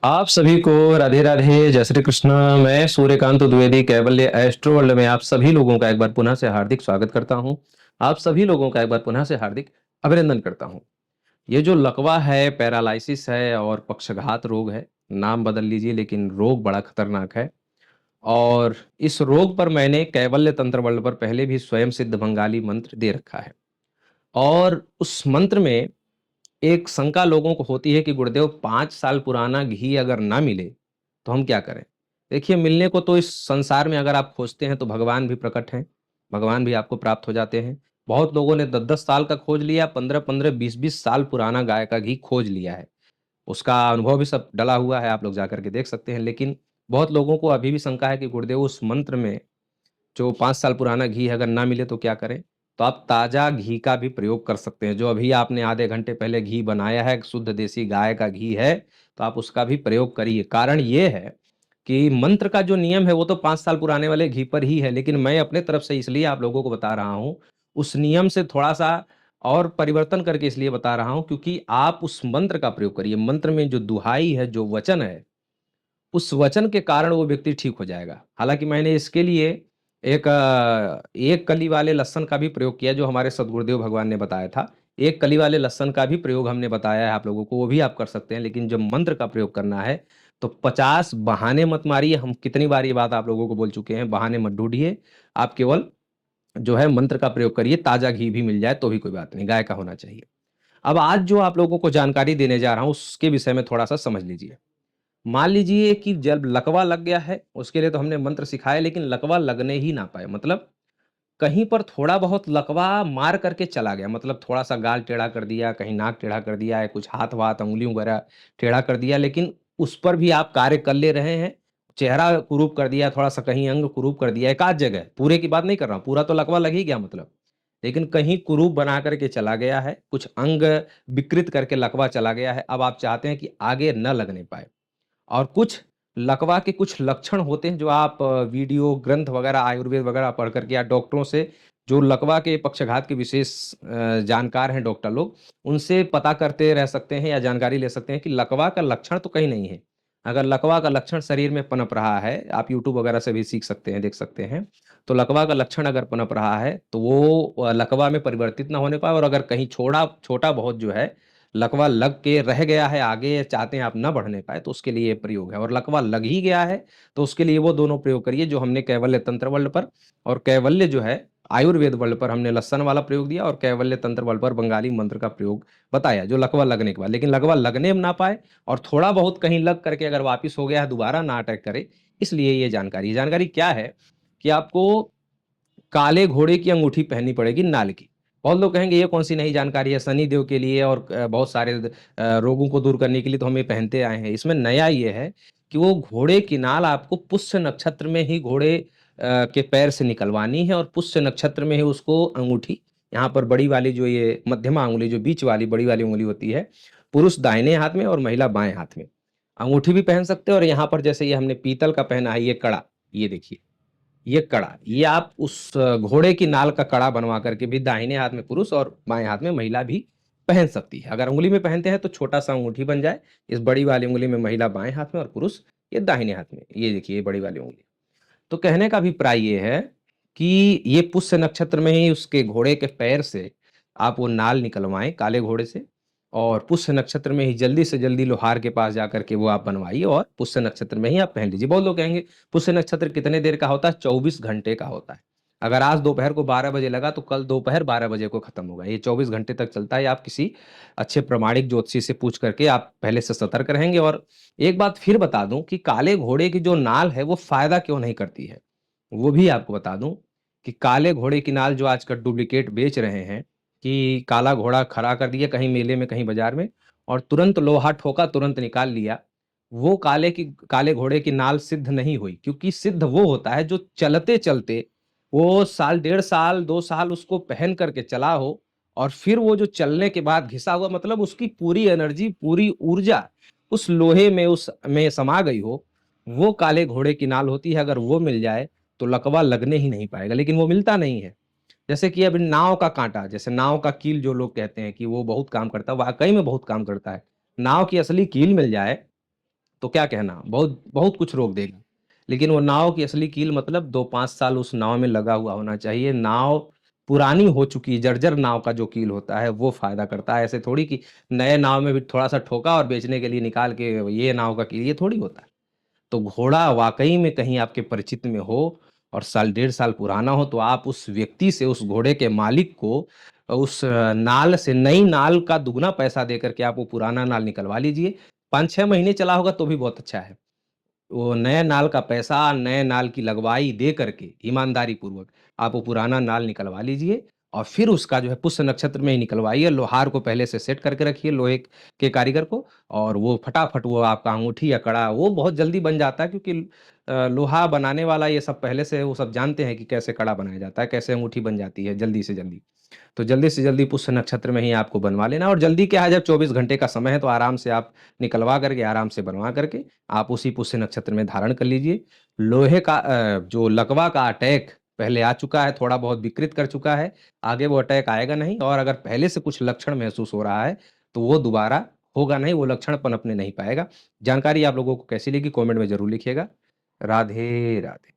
आप सभी को राधे राधे, जय श्री कृष्ण। मैं सूर्यकांत द्विवेदी कैवल्य एस्ट्रो वर्ल्ड में आप सभी लोगों का एक बार पुनः से हार्दिक स्वागत करता हूं। आप सभी लोगों का एक बार पुनः से हार्दिक अभिनंदन करता हूं। ये जो लकवा है, पैरालिसिस है और पक्षघात रोग है, नाम बदल लीजिए लेकिन रोग बड़ा खतरनाक है। और इस रोग पर मैंने कैवल्य तंत्र वर्ल्ड पर पहले भी स्वयं सिद्ध बंगाली मंत्र दे रखा है। और उस मंत्र में एक शंका लोगों को होती है कि गुरुदेव 5 साल पुराना घी अगर ना मिले, तो हम क्या करें? देखिए, मिलने को तो इस संसार में अगर आप खोजते हैं तो भगवान भी प्रकट हैं, भगवान भी आपको प्राप्त हो जाते हैं। बहुत लोगों ने 10-10 साल का खोज लिया, 15-15, 20-20 साल पुराना गाय का घी खोज लिया है। उसका अनुभव भी सब डला हुआ है, आप लोग जाकर के देख सकते हैं। लेकिन बहुत लोगों को अभी भी शंका है कि गुरुदेव उस मंत्र में जो 5 साल पुराना घी है अगर ना मिले तो क्या करें? तो आप ताज़ा घी का भी प्रयोग कर सकते हैं। जो अभी आपने आधे घंटे पहले घी बनाया है, शुद्ध देसी गाय का घी है, तो आप उसका भी प्रयोग करिए। कारण ये है कि मंत्र का जो नियम है वो तो 5 साल पुराने वाले घी पर ही है, लेकिन मैं अपने तरफ से इसलिए आप लोगों को बता रहा हूँ, उस नियम से थोड़ा-सा और परिवर्तन करके इसलिए बता रहा हूँ क्योंकि आप उस मंत्र का प्रयोग करिए। मंत्र में जो दुहाई है, जो वचन है, उस वचन के कारण वो व्यक्ति ठीक हो जाएगा। हालाँकि मैंने इसके लिए एक कली वाले लहसुन का भी प्रयोग किया जो हमारे सद्गुरुदेव भगवान ने बताया था। एक कली वाले लहसुन का भी प्रयोग हमने बताया है आप लोगों को, वो भी आप कर सकते हैं। लेकिन जब मंत्र का प्रयोग करना है, तो 50 बहाने मत मारिए। हम कितनी बार ये बात आप लोगों को बोल चुके हैं, बहाने मत ढूँढिए। आप केवल जो है मंत्र का प्रयोग करिए, ताज़ा घी भी मिल जाए तो भी कोई बात नहीं, गाय का होना चाहिए। अब आज जो आप लोगों को जानकारी देने जा रहा हूँ, उसके विषय में थोड़ा-सा समझ लीजिए। मान लीजिए कि जब लकवा लग गया है, उसके लिए तो हमने मंत्र सिखाया लेकिन लकवा लगने ही ना पाए। मतलब कहीं पर थोड़ा बहुत लकवा मार करके चला गया, मतलब थोड़ा-सा गाल टेढ़ा कर दिया, कहीं नाक टेढ़ा कर दिया है, कुछ हाथ-वाथ, उँगली वगैरह टेढ़ा कर दिया, लेकिन उस पर भी आप कार्य कर ले रहे हैं। चेहरा कुरूप कर दिया, थोड़ा-सा कहीं अंग कुरूप कर दिया, एक-आध जगह, पूरे की बात नहीं कर रहा हूँ, पूरा तो लकवा लग ही गया मतलब। लेकिन कहीं कुरूप बना कर के चला गया है, कुछ अंग विकृत करके लकवा चला गया है, अब आप चाहते हैं कि आगे न लगने पाए। और कुछ लकवा के कुछ लक्षण होते हैं जो आप वीडियो, ग्रंथ वगैरह, आयुर्वेद वगैरह पढ़ कर के या डॉक्टरों से जो लकवा के पक्षघात के विशेष जानकार हैं डॉक्टर लोग, उनसे पता करते रह सकते हैं या जानकारी ले सकते हैं कि लकवा का लक्षण तो कहीं नहीं है। अगर लकवा का लक्षण शरीर में पनप रहा है, आप यूट्यूब वगैरह से भी सीख सकते हैं, देख सकते हैं। तो लकवा का लक्षण अगर पनप रहा है, तो वो लकवा में परिवर्तित ना होने पाए और अगर कहीं छोटा बहुत जो है लकवा लग के रह गया है आगे चाहते हैं आप ना बढ़ने पाए तो उसके लिए ये प्रयोग है और लकवा लग ही गया है तो उसके लिए वो दोनों प्रयोग करिए जो हमने कैवल्य तंत्र बल पर और कैवल्य जो है आयुर्वेद बल पर हमने लक्षण वाला प्रयोग दिया और कैवल्य तंत्र बल पर बंगाली मंत्र का प्रयोग बताया जो लकवा लगने के बाद लेकिन लकवा लगने में ना पाए और थोड़ा बहुत कहीं लग करके अगर वापिस हो गया है दोबारा ना अटैक करे इसलिए ये जानकारी क्या है कि आपको काले घोड़े की अंगूठी पहननी पड़ेगी नाल की। बहुत लोग कहेंगे ये कौन-सी नई जानकारी है शनि देव के लिए और बहुत सारे रोगों को दूर करने के लिए तो हम ये पहनते आए हैं। इसमें नया ये है कि वो घोड़े की नाल आपको पुष्य नक्षत्र में ही घोड़े के पैर से निकलवानी है और पुष्य नक्षत्र में ही उसको अंगूठी यहाँ पर बड़ी वाली जो ये मध्यमा अंगुली जो बीच वाली बड़ी वाली उँगली होती है, पुरुष दाहिने हाथ में और महिला बाएँ हाथ में। अंगूठी भी पहन सकते हैं और यहाँ पर जैसे ये हमने पीतल का पहना है ये कड़ा, ये देखिए। ये कड़ा, ये आप उस घोड़े की नाल का कड़ा बनवा करके भी दाहिने हाथ में पुरुष और बाएँ हाथ में महिला भी पहन सकती है। अगर उँगली में पहनते हैं तो छोटा-सा अंगूठी बन जाए, इस बड़ी वाली उँगली में महिला बाएँ हाथ में और पुरुष ये दाहिने हाथ में। ये देखिए ये बड़ी वाली उँगली। तो कहने का अभिप्राय ये है कि ये पुष्य नक्षत्र में ही उसके घोड़े के पैर से आप वो नाल निकलवाएँ काले घोड़े से और पुष्य नक्षत्र में ही जल्दी से जल्दी लोहार के पास जाकर के वो आप बनवाइए और पुष्य नक्षत्र में ही आप पहन लीजिए। बहुत लोग कहेंगे पुष्य नक्षत्र कितने देर का होता है? 24 घंटे का होता है। अगर आज दोपहर को 12 बजे लगा तो कल दोपहर 12 बजे को खत्म होगा। ये 24 घंटे तक चलता है। आप किसी अच्छे प्रामाणिक ज्योतिषी से पूछ करके आप पहले से सतर्क रहेंगे और एक बात फिर बता दूँ कि काले घोड़े की जो नाल है वो फ़ायदा क्यों नहीं करती है? वो भी आपको बता दूँ कि काले घोड़े की नाल जो आजकल डुप्लीकेट बेच रहे हैं कि काला घोड़ा खड़ा कर दिया कहीं मेले में, कहीं बाज़ार में और तुरंत लोहा ठोका, तुरंत निकाल लिया। वो काले घोड़े की नाल सिद्ध नहीं हुई क्योंकि सिद्ध वो होता है जो चलते-चलते वो साल, डेढ़ साल, 2 साल उसको पहन कर के चला हो और फिर वो जो चलने के बाद घिसा हुआ मतलब उसकी पूरी एनर्जी, पूरी ऊर्जा उस लोहे में उस में समा गई हो, वो काले घोड़े की नाल होती है। अगर वो मिल जाए तो लकवा लगने ही नहीं पाएगा, लेकिन वो मिलता नहीं है। जैसे कि अभी नाव का काँटा, जैसे नाव का कील जो लोग कहते हैं कि वो बहुत काम करता है, वाक़ई में बहुत काम करता है। नाव की असली कील मिल जाए, तो क्या कहना? बहुत बहुत कुछ रोक देगा। लेकिन वो नाव की असली कील मतलब 2-5 साल उस नाव में लगा हुआ होना चाहिए। नाव पुरानी हो चुकी जर्जर नाव का जो कील होता है वो फ़ायदा करता है। ऐसे थोड़ी कि नए नाव में भी थोड़ा-सा ठोका और बेचने के लिए निकाल के ये नाव का कील, ये थोड़ी होता है। तो घोड़ा वाक़ई में कहीं आपके परिचित में हो और साल डेढ़ साल पुराना हो तो आप उस व्यक्ति से, उस घोड़े के मालिक को उस नाल से नई नाल का दुगना पैसा देकर के आप वो पुराना नाल निकलवा लीजिए। 5-6 महीने चला होगा तो भी बहुत अच्छा है। वो नए नाल का पैसा, नए नाल की लगवाई दे करके ईमानदारी पूर्वक आप वो पुराना नाल निकलवा लीजिए और फिर उसका जो है पुष्य नक्षत्र में ही निकलवाइए। लोहार को पहले से सेट करके रखिए लोहे के कारीगर को और वो फटाफट वो आपका अंगूठी या कड़ा वो बहुत जल्दी बन जाता है क्योंकि लोहा बनाने वाला ये सब पहले से वो सब जानते हैं कि कैसे कड़ा बनाया जाता है, कैसे अंगूठी बन जाती है जल्दी से जल्दी। तो जल्दी से जल्दी पुष्य नक्षत्र में ही आपको बनवा लेना और जल्दी क्या है जब 24 घंटे का समय है तो आराम से आप निकलवा करके, आराम से बनवा करके आप उसी पुष्य नक्षत्र में धारण कर लीजिए। लोहे का जो लकवा का अटैक पहले आ चुका है, थोड़ा बहुत विकृत कर चुका है, आगे वो अटैक आएगा नहीं और अगर पहले से कुछ लक्षण महसूस हो रहा है, तो वो दोबारा होगा नहीं, वो लक्षण पनपने नहीं पाएगा। जानकारी आप लोगों को कैसी लगी कमेंट में ज़रूर लिखिएगा। राधे, राधे।